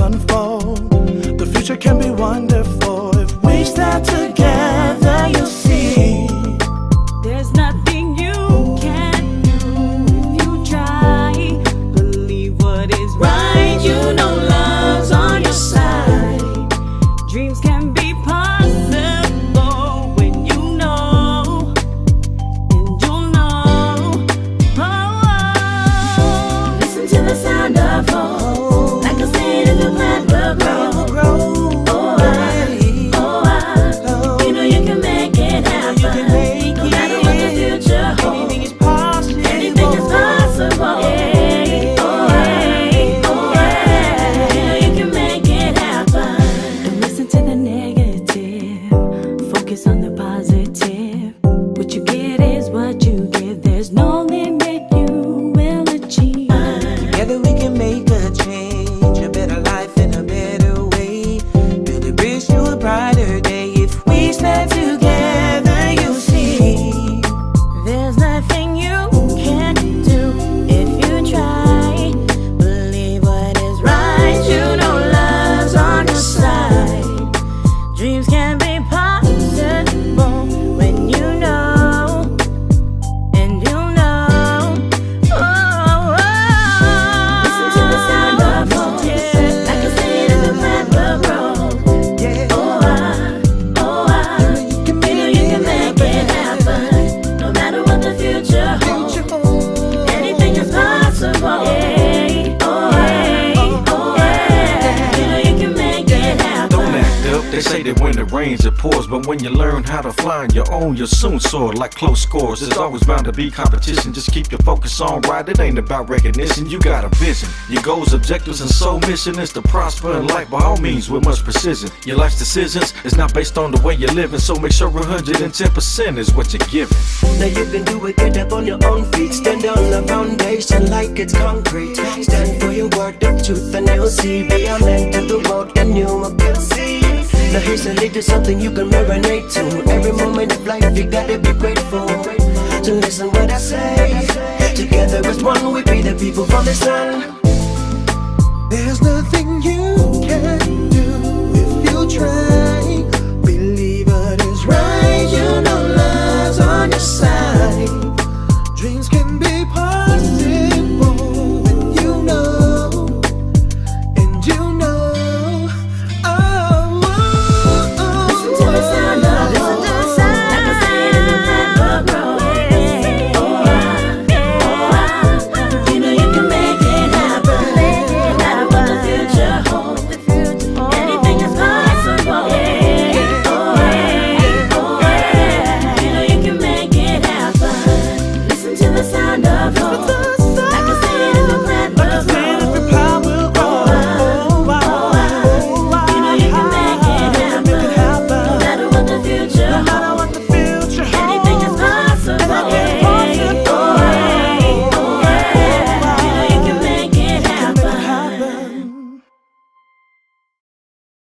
unfold. The future can be wonderful if we stand together, you'll see. There's nothing you can't do if you try. Believe what is right, you know love's on your side. Dreams can be possible when you know, and you'll know. Oh, listen to the sound of hope. Like I said, if the plant will grow. You know you can make it happen. No matter what the future holds, anything is possible. Anything is possible. You know you can make it happen. Don't listen to the negative. Focus on the positive. What you get is what you get. There's no limit you will achieve. Together we can make a change, a better life in a better way. Build a bridge to a brighter day. If we stand together, you'll see. There's nothing you can't do if you try. Believe what is right, you know love's on your side. Dreams can be possible when you know, and you'll know. Listen to the sound of hope. Like I said, if the plant will grow. You know you can make it happen. No matter what the future holds, anything is possible. You know you can make it happen. Don't act up, they say that when it rains it pours. But when you learn how to fly on your own, you'll soon soar like close scores. There's always bound to be competition, just keep your focus on right. It ain't about recognition, you got a vision. Your goals, objectives, and sole mission is to prosper in life by all means with much precision. Your life's decisions is not based on the way you're living, so make sure 110% is what you're giving. Now you can do it, get up on your own feet. Stand on the foundation like it's concrete. Stand for your word of truth and you'll see. Be a man to the world and you will see. Now here's a lead to something you can marinate to. Every moment of life you gotta be grateful. So listen what I say. Together as one we be the people from the sun. There's nothing